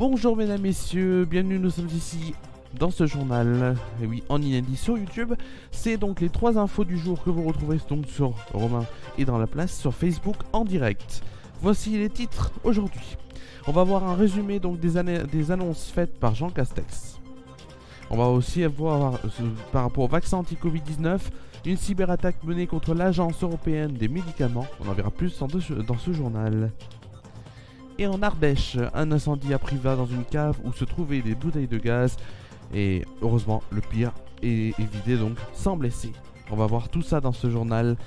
Bonjour mesdames, messieurs, bienvenue, nous sommes ici dans ce journal, et oui, en inédit sur YouTube. C'est donc les 3 infos du jour que vous retrouverez donc sur Romain et dans la place sur Facebook en direct. Voici les titres aujourd'hui. On va voir un résumé donc des annonces faites par Jean Castex. On va aussi avoir, par rapport au vaccin anti-Covid-19, une cyberattaque menée contre l'Agence européenne des médicaments. On en verra plus dans ce journal. Et en Ardèche, un incendie à Privas dans une cave où se trouvaient des bouteilles de gaz. Et heureusement, le pire est évité donc sans blessés. On va voir tout ça dans ce journal.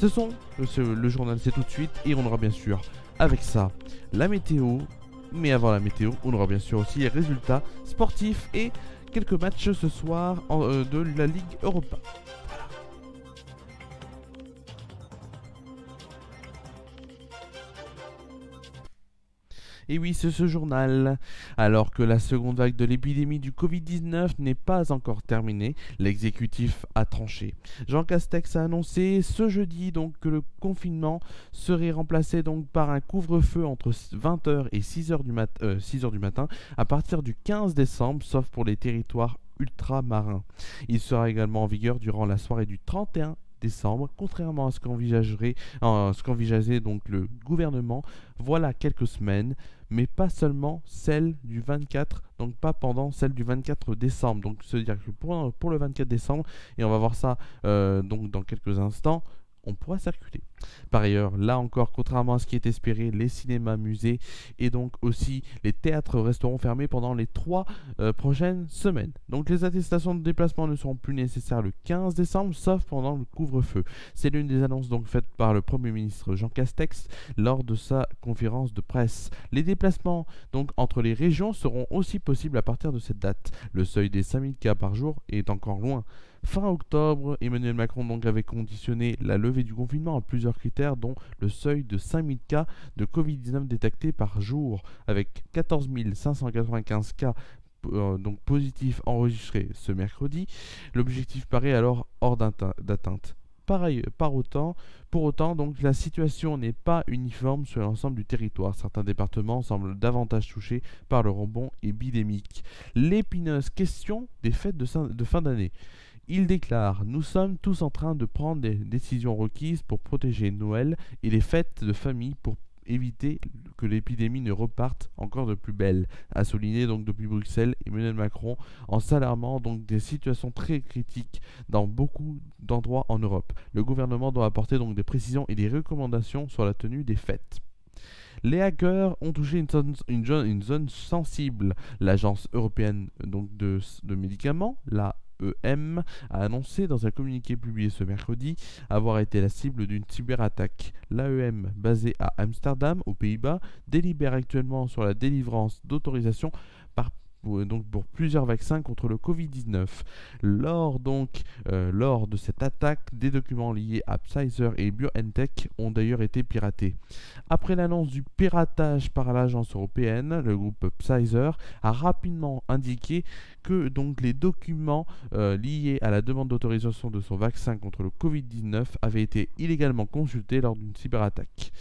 Le journal c'est tout de suite et on aura bien sûr avec ça la météo. Mais avant la météo, on aura bien sûr aussi les résultats sportifs et quelques matchs ce soir de la Ligue Europa. Et oui, c'est ce journal. Alors que la seconde vague de l'épidémie du Covid-19 n'est pas encore terminée, l'exécutif a tranché. Jean Castex a annoncé ce jeudi donc que le confinement serait remplacé donc par un couvre-feu entre 20h et 6h du matin à partir du 15 décembre, sauf pour les territoires ultramarins. Il sera également en vigueur durant la soirée du 31 décembre, contrairement à ce qu'envisageait donc le gouvernement voilà quelques semaines, mais pas seulement celle du 24, donc pas pendant celle du 24 décembre. Donc c'est-à-dire que pour le 24 décembre, et on va voir ça donc dans quelques instants, on pourra circuler. Par ailleurs, là encore, contrairement à ce qui est espéré, les cinémas, musées et donc aussi les théâtres resteront fermés pendant les 3 prochaines semaines. Donc les attestations de déplacement ne seront plus nécessaires le 15 décembre, sauf pendant le couvre-feu. C'est l'une des annonces donc faites par le Premier ministre Jean Castex lors de sa conférence de presse. Les déplacements donc entre les régions seront aussi possibles à partir de cette date. Le seuil des 5000 cas par jour est encore loin. Fin octobre, Emmanuel Macron donc avait conditionné la levée du confinement à plusieurs critères, dont le seuil de 5000 cas de Covid-19 détectés par jour, avec 14 595 cas donc positifs enregistrés ce mercredi. L'objectif paraît alors hors d'atteinte. Pour autant, donc, la situation n'est pas uniforme sur l'ensemble du territoire. Certains départements semblent davantage touchés par le rebond épidémique. L'épineuse question des fêtes de fin d'année. Il déclare « Nous sommes tous en train de prendre des décisions requises pour protéger Noël et les fêtes de famille pour éviter que l'épidémie ne reparte encore de plus belle », a souligné donc depuis Bruxelles Emmanuel Macron en s'alarmant donc des situations très critiques dans beaucoup d'endroits en Europe. Le gouvernement doit apporter donc des précisions et des recommandations sur la tenue des fêtes. Les hackers ont touché une zone sensible. L'agence européenne donc de médicaments, la EM, a annoncé dans un communiqué publié ce mercredi avoir été la cible d'une cyberattaque. L'AEM, basée à Amsterdam, aux Pays-Bas, délibère actuellement sur la délivrance d'autorisations pour plusieurs vaccins contre le Covid-19. Lors de cette attaque, des documents liés à Pfizer et BioNTech ont d'ailleurs été piratés. Après l'annonce du piratage par l'agence européenne, le groupe Pfizer a rapidement indiqué que donc les documents liés à la demande d'autorisation de son vaccin contre le Covid-19 avaient été illégalement consultés lors d'une cyberattaque.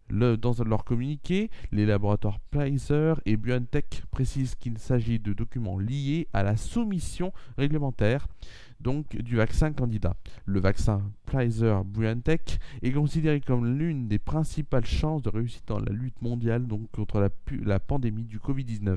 Dans leur communiqué, les laboratoires Pfizer et BioNTech précisent qu'il s'agit de documents liés à la soumission réglementaire donc du vaccin candidat. Le vaccin Pfizer-BioNTech est considéré comme l'une des principales chances de réussite dans la lutte mondiale donc contre la pandémie du Covid-19.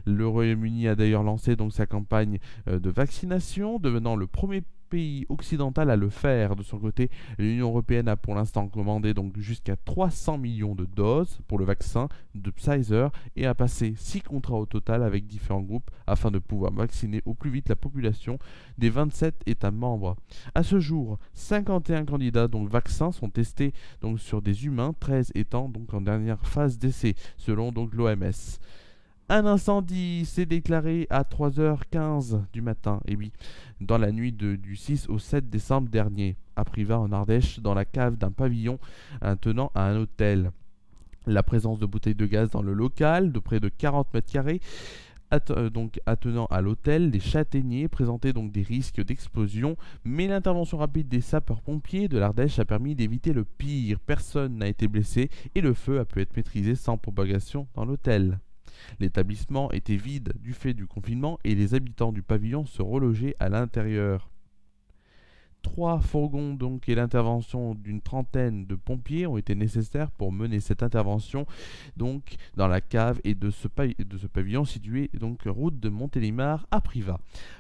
Le Royaume-Uni a d'ailleurs lancé donc sa campagne de vaccination, devenant le premier pays occidental à le faire. De son côté, l'Union européenne a pour l'instant commandé donc jusqu'à 300 millions de doses pour le vaccin de Pfizer et a passé 6 contrats au total avec différents groupes afin de pouvoir vacciner au plus vite la population des 27 États membres. À ce jour, 51 candidats donc vaccins sont testés donc sur des humains, 13 étant donc en dernière phase d'essai selon donc l'OMS. Un incendie s'est déclaré à 3h15 du matin, et oui, dans la nuit du 6 au 7 décembre dernier, à Privas en Ardèche, dans la cave d'un pavillon tenant à un hôtel. La présence de bouteilles de gaz dans le local, de près de 40 mètres carrés, attenant à l'hôtel, les châtaigniers présentaient donc des risques d'explosion, mais l'intervention rapide des sapeurs-pompiers de l'Ardèche a permis d'éviter le pire. Personne n'a été blessé et le feu a pu être maîtrisé sans propagation dans l'hôtel. L'établissement était vide du fait du confinement et les habitants du pavillon se relogeaient à l'intérieur. 3 fourgons donc et l'intervention d'une trentaine de pompiers ont été nécessaires pour mener cette intervention donc dans la cave et de ce pavillon situé donc route de Montélimar à Privas.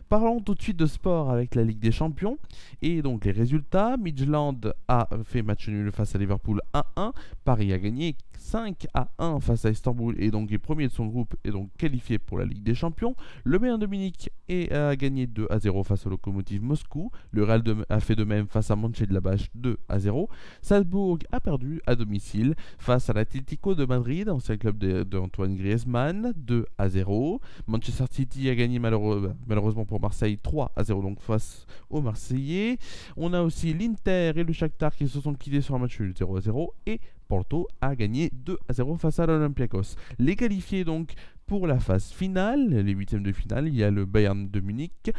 Parlons tout de suite de sport avec la Ligue des Champions et donc les résultats. Midtjylland a fait match nul face à Liverpool 1-1. Paris a gagné 5-1 face à Istanbul et donc est premier de son groupe et donc qualifié pour la Ligue des Champions. Le Bayern de Munich a gagné 2-0 face au Lokomotiv Moscou. Le Real a fait de même face à Mönchengladbach 2-0. Salzbourg a perdu à domicile face à l'Atlético de Madrid, ancien club d'Antoine Griezmann, 2-0. Manchester City a gagné malheureusement pour Marseille 3-0 donc face aux Marseillais. On a aussi l'Inter et le Shakhtar qui se sont quittés sur un match 0-0 et Porto a gagné 2-0 face à l'Olympiakos. Les qualifiés donc pour la phase finale, les huitièmes de finale, il y a le Bayern de Munich,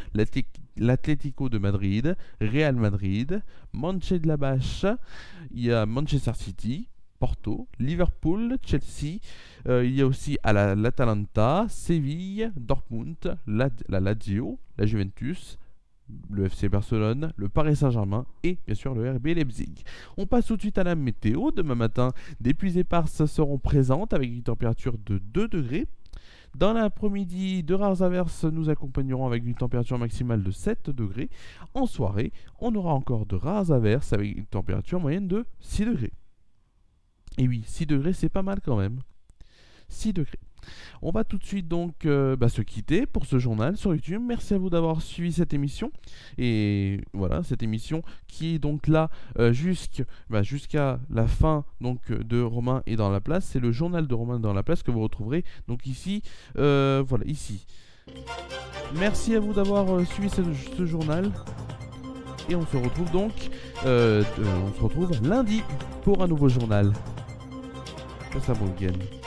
l'Atlético de Madrid, Real Madrid, Mönchengladbach, il y a Manchester City, Porto, Liverpool, Chelsea, il y a aussi l'Atalanta, Séville, Dortmund, la Lazio, la Juventus, le FC Barcelone, le Paris Saint-Germain et bien sûr le RB Leipzig. On passe tout de suite à la météo. Demain matin, des pluies éparses seront présentes avec une température de 2 degrés. Dans l'après-midi, de rares averses nous accompagneront avec une température maximale de 7 degrés. En soirée, on aura encore de rares averses avec une température moyenne de 6 degrés. Et oui, 6 degrés, c'est pas mal quand même. 6 degrés. On va tout de suite donc se quitter pour ce journal sur YouTube. Merci à vous d'avoir suivi cette émission. Et voilà, cette émission qui est donc là jusqu'à la fin donc, de Romain est dans la place. C'est le journal de Romain dans la place que vous retrouverez donc ici. Voilà, ici. Merci à vous d'avoir suivi ce journal. Et on se retrouve donc lundi pour un nouveau journal. Passe un bon week-end.